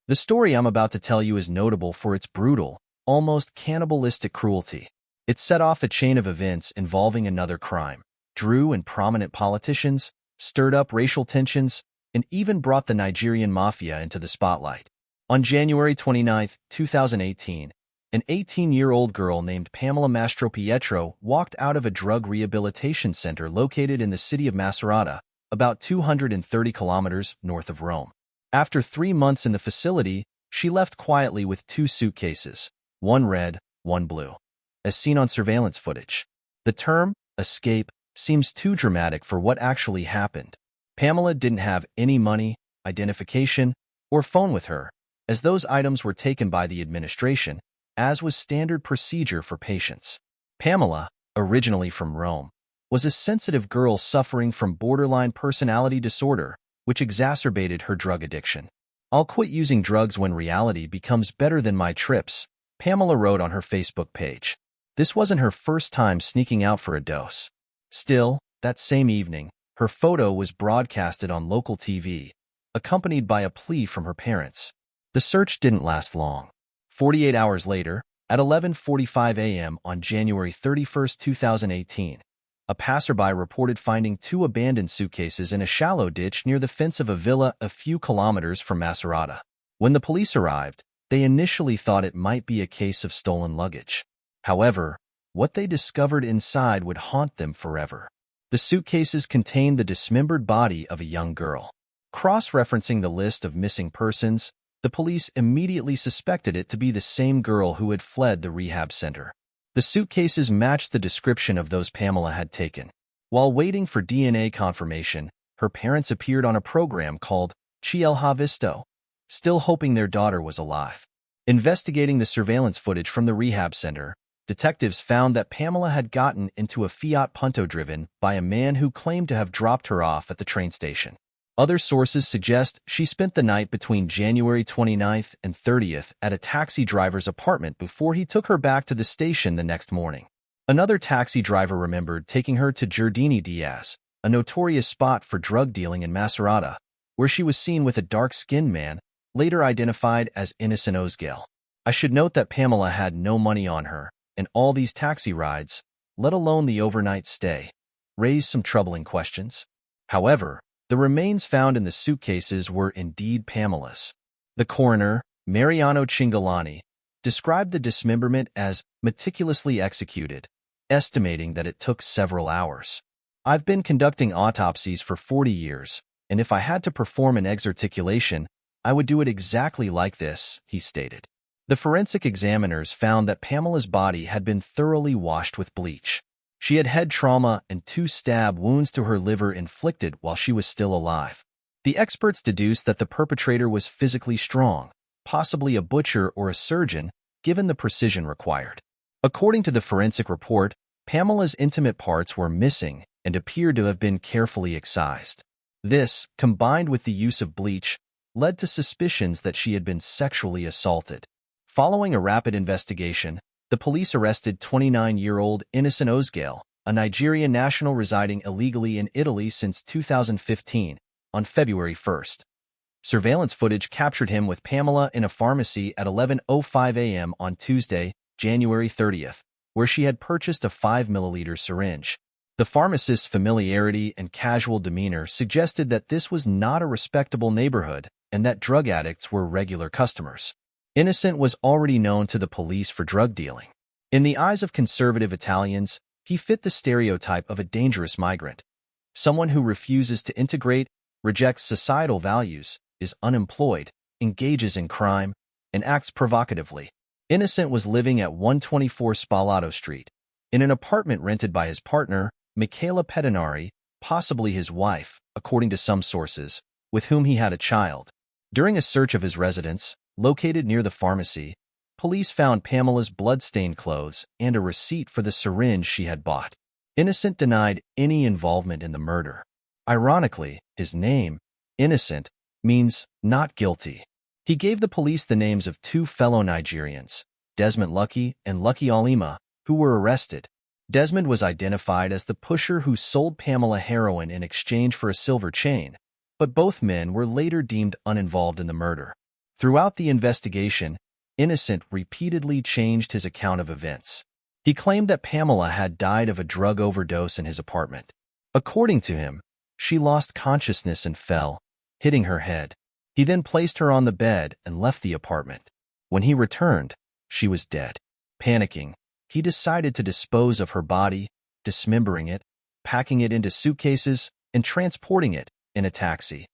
The story I'm about to tell you is notable for its brutal, almost cannibalistic cruelty. It set off a chain of events involving another crime, drew in prominent politicians, stirred up racial tensions, and even brought the Nigerian mafia into the spotlight. On January 29, 2018, an 18-year-old girl named Pamela Mastropietro walked out of a drug rehabilitation center located in the city of Macerata, about 230 kilometers north of Rome. After 3 months in the facility, she left quietly with 2 suitcases, one red, one blue, as seen on surveillance footage. The term, escape, seems too dramatic for what actually happened. Pamela didn't have any money, identification, or phone with her, as those items were taken by the administration, as was standard procedure for patients. Pamela, originally from Rome, was a sensitive girl suffering from borderline personality disorder, which exacerbated her drug addiction. "I'll quit using drugs when reality becomes better than my trips," Pamela wrote on her Facebook page. This wasn't her first time sneaking out for a dose. Still, that same evening, her photo was broadcasted on local TV, accompanied by a plea from her parents. The search didn't last long. 48 hours later, at 11:45 a.m. on January 31, 2018, a passerby reported finding 2 abandoned suitcases in a shallow ditch near the fence of a villa a few kilometers from Macerata. When the police arrived, they initially thought it might be a case of stolen luggage. However, what they discovered inside would haunt them forever. The suitcases contained the dismembered body of a young girl. Cross-referencing the list of missing persons, the police immediately suspected it to be the same girl who had fled the rehab center. The suitcases matched the description of those Pamela had taken. While waiting for DNA confirmation, her parents appeared on a program called Chi ha visto, still hoping their daughter was alive. Investigating the surveillance footage from the rehab center, detectives found that Pamela had gotten into a Fiat Punto driven by a man who claimed to have dropped her off at the train station. Other sources suggest she spent the night between January 29th and 30th at a taxi driver's apartment before he took her back to the station the next morning. Another taxi driver remembered taking her to Giardini Diaz, a notorious spot for drug dealing in Macerata, where she was seen with a dark-skinned man, later identified as Innocent Ozgale. I should note that Pamela had no money on her, and all these taxi rides, let alone the overnight stay, raised some troubling questions. However, the remains found in the suitcases were indeed Pamela's. The coroner, Mariano Cingolani, described the dismemberment as meticulously executed, estimating that it took several hours. "I've been conducting autopsies for 40 years, and if I had to perform an exarticulation, I would do it exactly like this," he stated. The forensic examiners found that Pamela's body had been thoroughly washed with bleach. She had head trauma and 2 stab wounds to her liver inflicted while she was still alive. The experts deduced that the perpetrator was physically strong, possibly a butcher or a surgeon, given the precision required. According to the forensic report, Pamela's intimate parts were missing and appeared to have been carefully excised. This, combined with the use of bleach, led to suspicions that she had been sexually assaulted. Following a rapid investigation, the police arrested 29-year-old Innocent Ozgale, a Nigerian national residing illegally in Italy since 2015, on February 1st. Surveillance footage captured him with Pamela in a pharmacy at 11:05 a.m. on Tuesday, January 30th, where she had purchased a 5-milliliter syringe. The pharmacist's familiarity and casual demeanor suggested that this was not a respectable neighborhood and that drug addicts were regular customers. Innocent was already known to the police for drug dealing. In the eyes of conservative Italians, he fit the stereotype of a dangerous migrant, someone who refuses to integrate, rejects societal values, is unemployed, engages in crime, and acts provocatively. Innocent was living at 124 Spalato Street, in an apartment rented by his partner, Michela Pedinari, possibly his wife, according to some sources, with whom he had a child. During a search of his residence, located near the pharmacy, police found Pamela's blood-stained clothes and a receipt for the syringe she had bought. Innocent denied any involvement in the murder. Ironically, his name, Innocent, means not guilty. He gave the police the names of 2 fellow Nigerians, Desmond Lucky and Lucky Alima, who were arrested. Desmond was identified as the pusher who sold Pamela heroin in exchange for a silver chain, but both men were later deemed uninvolved in the murder. Throughout the investigation, Innocent repeatedly changed his account of events. He claimed that Pamela had died of a drug overdose in his apartment. According to him, she lost consciousness and fell, hitting her head. He then placed her on the bed and left the apartment. When he returned, she was dead. Panicking, he decided to dispose of her body, dismembering it, packing it into suitcases, and transporting it, in a taxi,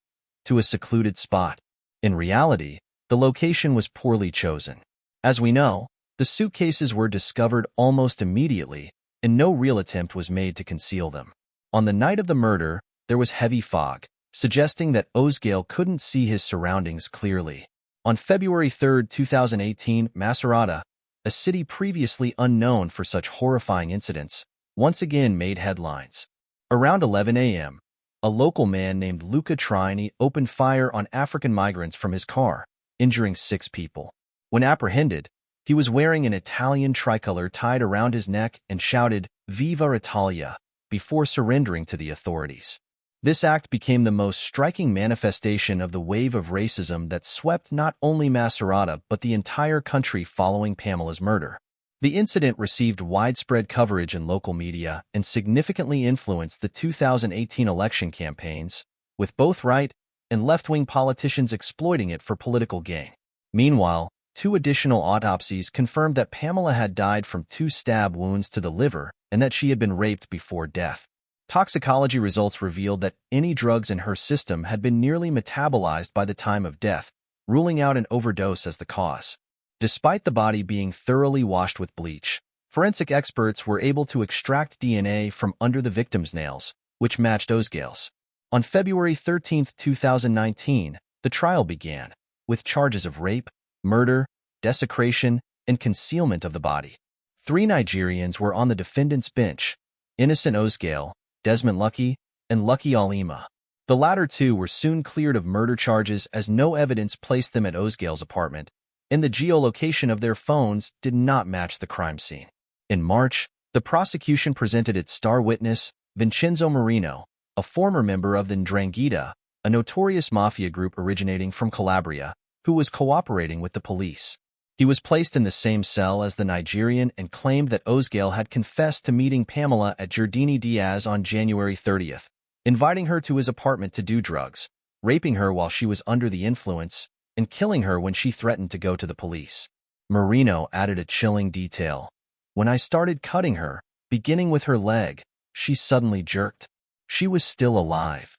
to a secluded spot. In reality, the location was poorly chosen. As we know, the suitcases were discovered almost immediately, and no real attempt was made to conceal them. On the night of the murder, there was heavy fog, suggesting that Osgale couldn't see his surroundings clearly. On February 3, 2018, Macerata, a city previously unknown for such horrifying incidents, once again made headlines. Around 11 a.m., a local man named Luca Trini opened fire on African migrants from his car, injuring 6 people. When apprehended, he was wearing an Italian tricolor tied around his neck and shouted, "Viva Italia," before surrendering to the authorities. This act became the most striking manifestation of the wave of racism that swept not only Macerata but the entire country following Pamela's murder. The incident received widespread coverage in local media and significantly influenced the 2018 election campaigns, with both right and left-wing politicians exploiting it for political gain. Meanwhile, 2 additional autopsies confirmed that Pamela had died from 2 stab wounds to the liver and that she had been raped before death. Toxicology results revealed that any drugs in her system had been nearly metabolized by the time of death, ruling out an overdose as the cause. Despite the body being thoroughly washed with bleach, forensic experts were able to extract DNA from under the victim's nails, which matched Osgale's. On February 13, 2019, the trial began, with charges of rape, murder, desecration, and concealment of the body. 3 Nigerians were on the defendant's bench: Innocent Osgale, Desmond Lucky, and Lucky Alima. The latter 2 were soon cleared of murder charges as no evidence placed them at Osgale's apartment, and the geolocation of their phones did not match the crime scene. In March, the prosecution presented its star witness, Vincenzo Marino, a former member of the 'Ndrangheta, a notorious mafia group originating from Calabria, who was cooperating with the police. He was placed in the same cell as the Nigerian and claimed that Osgale had confessed to meeting Pamela at Giardini Diaz on January 30th, inviting her to his apartment to do drugs, raping her while she was under the influence, and killing her when she threatened to go to the police. Marino added a chilling detail. "When I started cutting her, beginning with her leg, she suddenly jerked. She was still alive."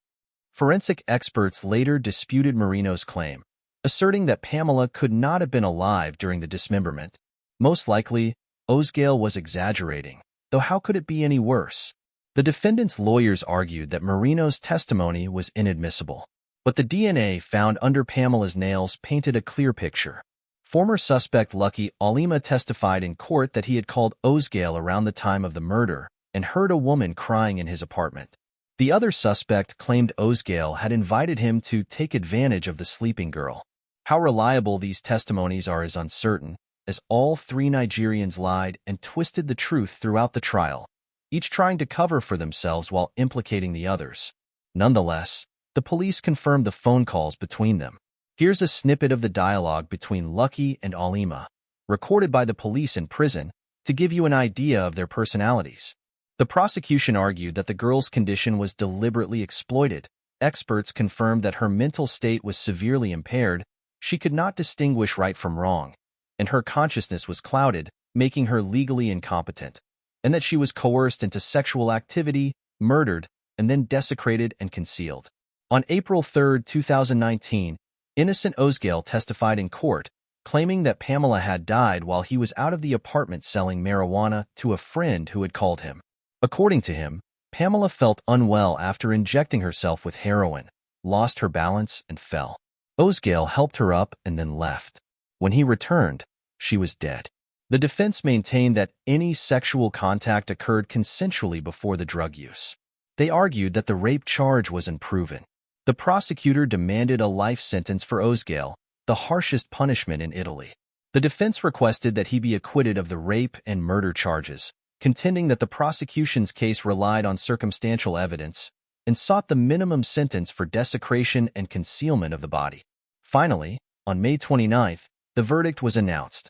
Forensic experts later disputed Marino's claim, asserting that Pamela could not have been alive during the dismemberment. Most likely, Osgale was exaggerating, though how could it be any worse? The defendant's lawyers argued that Marino's testimony was inadmissible, but the DNA found under Pamela's nails painted a clear picture. Former suspect Lucky Alima testified in court that he had called Osgale around the time of the murder and heard a woman crying in his apartment. The other suspect claimed Osgale had invited him to take advantage of the sleeping girl. How reliable these testimonies are is uncertain, as all 3 Nigerians lied and twisted the truth throughout the trial, each trying to cover for themselves while implicating the others. Nonetheless, the police confirmed the phone calls between them. Here's a snippet of the dialogue between Lucky and Alima, recorded by the police in prison, to give you an idea of their personalities. The prosecution argued that the girl's condition was deliberately exploited. Experts confirmed that her mental state was severely impaired. She could not distinguish right from wrong, and her consciousness was clouded, making her legally incompetent, and that she was coerced into sexual activity, murdered, and then desecrated and concealed. On April 3, 2019, Innocent Osgale testified in court, claiming that Pamela had died while he was out of the apartment selling marijuana to a friend who had called him. According to him, Pamela felt unwell after injecting herself with heroin, lost her balance, and fell. Osgale helped her up and then left. When he returned, she was dead. The defense maintained that any sexual contact occurred consensually before the drug use. They argued that the rape charge was unproven. The prosecutor demanded a life sentence for Osgale, the harshest punishment in Italy. The defense requested that he be acquitted of the rape and murder charges, contending that the prosecution's case relied on circumstantial evidence, and sought the minimum sentence for desecration and concealment of the body. Finally, On May 29th, the verdict was announced.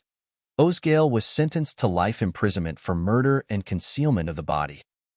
Osgale was sentenced to life imprisonment for murder and concealment of the body.